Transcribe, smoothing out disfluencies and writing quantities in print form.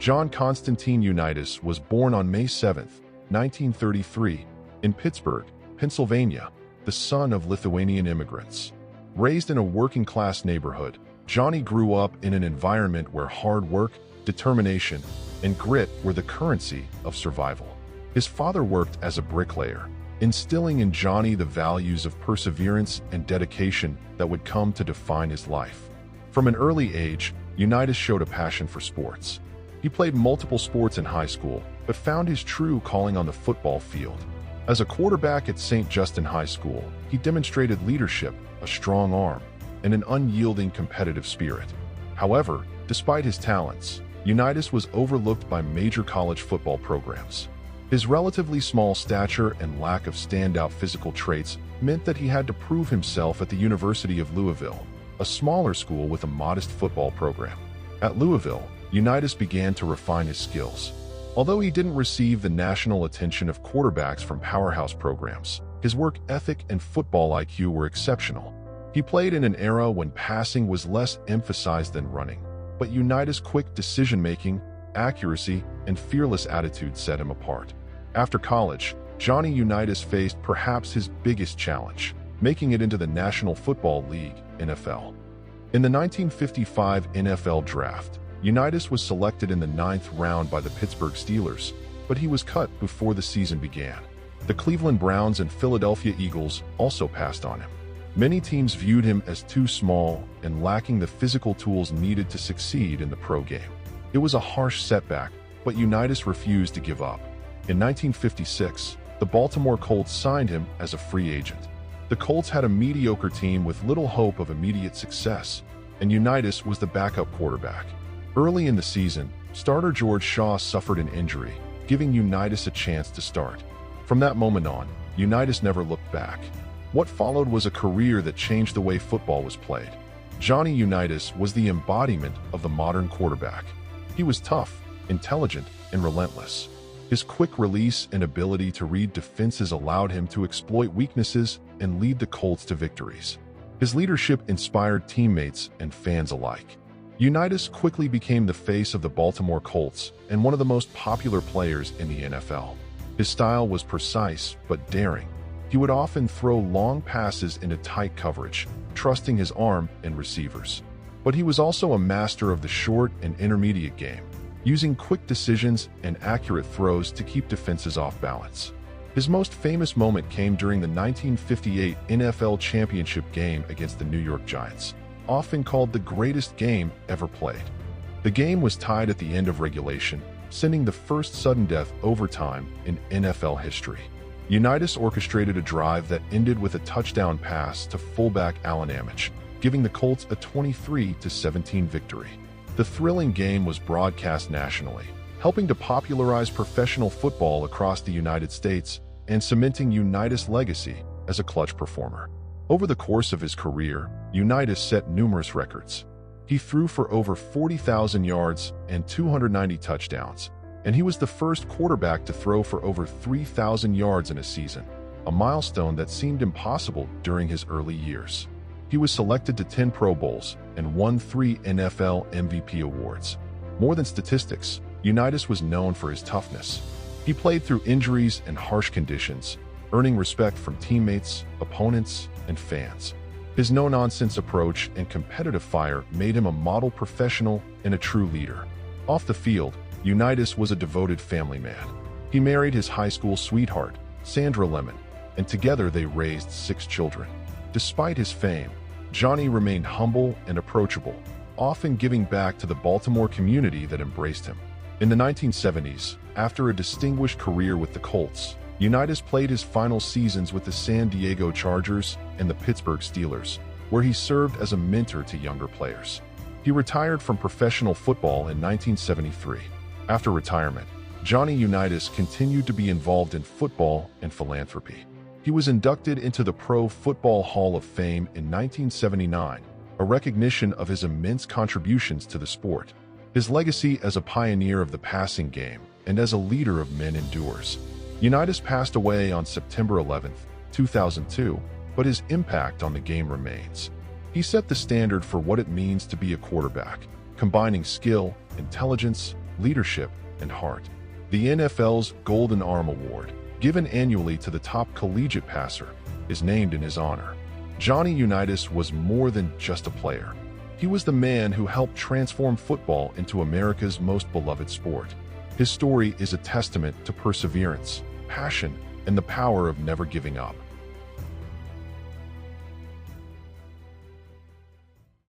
John Constantine Unitas was born on May 7, 1933, in Pittsburgh, Pennsylvania, the son of Lithuanian immigrants. Raised in a working-class neighborhood, Johnny grew up in an environment where hard work, determination, and grit were the currency of survival. His father worked as a bricklayer, instilling in Johnny the values of perseverance and dedication that would come to define his life. From an early age, Unitas showed a passion for sports. He played multiple sports in high school, but found his true calling on the football field. As a quarterback at St. Justin High School, he demonstrated leadership, a strong arm, and an unyielding competitive spirit. However, despite his talents, Unitas was overlooked by major college football programs. His relatively small stature and lack of standout physical traits meant that he had to prove himself at the University of Louisville, a smaller school with a modest football program. At Louisville, Unitas began to refine his skills. Although he didn't receive the national attention of quarterbacks from powerhouse programs, his work ethic and football IQ were exceptional. He played in an era when passing was less emphasized than running, but Unitas' quick decision-making, accuracy, and fearless attitude set him apart. After college, Johnny Unitas faced perhaps his biggest challenge, making it into the National Football League, NFL. In the 1955 NFL Draft, Unitas was selected in the 9th round by the Pittsburgh Steelers, but he was cut before the season began. The Cleveland Browns and Philadelphia Eagles also passed on him. Many teams viewed him as too small and lacking the physical tools needed to succeed in the pro game. It was a harsh setback, but Unitas refused to give up. In 1956, the Baltimore Colts signed him as a free agent. The Colts had a mediocre team with little hope of immediate success, and Unitas was the backup quarterback. Early in the season, starter George Shaw suffered an injury, giving Unitas a chance to start. From that moment on, Unitas never looked back. What followed was a career that changed the way football was played. Johnny Unitas was the embodiment of the modern quarterback. He was tough, intelligent, and relentless. His quick release and ability to read defenses allowed him to exploit weaknesses and lead the Colts to victories. His leadership inspired teammates and fans alike. Unitas quickly became the face of the Baltimore Colts and one of the most popular players in the NFL. His style was precise but daring. He would often throw long passes into tight coverage, trusting his arm and receivers. But he was also a master of the short and intermediate game, using quick decisions and accurate throws to keep defenses off balance. His most famous moment came during the 1958 NFL Championship game against the New York Giants, often called the greatest game ever played. The game was tied at the end of regulation, sending the first sudden death overtime in NFL history. Unitas orchestrated a drive that ended with a touchdown pass to fullback Alan Amich, giving the Colts a 23-17 victory. The thrilling game was broadcast nationally, helping to popularize professional football across the United States and cementing Unitas' legacy as a clutch performer. Over the course of his career, Unitas set numerous records. He threw for over 40,000 yards and 290 touchdowns, and he was the first quarterback to throw for over 3,000 yards in a season, a milestone that seemed impossible during his early years. He was selected to 10 Pro Bowls and won 3 NFL MVP awards. More than statistics, Unitas was known for his toughness. He played through injuries and harsh conditions, earning respect from teammates, opponents, and fans. His no-nonsense approach and competitive fire made him a model professional and a true leader. Off the field, Unitas was a devoted family man. He married his high school sweetheart, Sandra Lemon, and together they raised 6 children. Despite his fame, Johnny remained humble and approachable, often giving back to the Baltimore community that embraced him. In the 1970s, after a distinguished career with the Colts, Unitas played his final seasons with the San Diego Chargers and the Pittsburgh Steelers, where he served as a mentor to younger players. He retired from professional football in 1973. After retirement, Johnny Unitas continued to be involved in football and philanthropy. He was inducted into the Pro Football Hall of Fame in 1979, a recognition of his immense contributions to the sport. His legacy as a pioneer of the passing game and as a leader of men endures. Unitas passed away on September 11, 2002, but his impact on the game remains. He set the standard for what it means to be a quarterback, combining skill, intelligence, leadership, and heart. The NFL's Golden Arm Award, given annually to the top collegiate passer, is named in his honor. Johnny Unitas was more than just a player. He was the man who helped transform football into America's most beloved sport. His story is a testament to perseverance, passion, and the power of never giving up.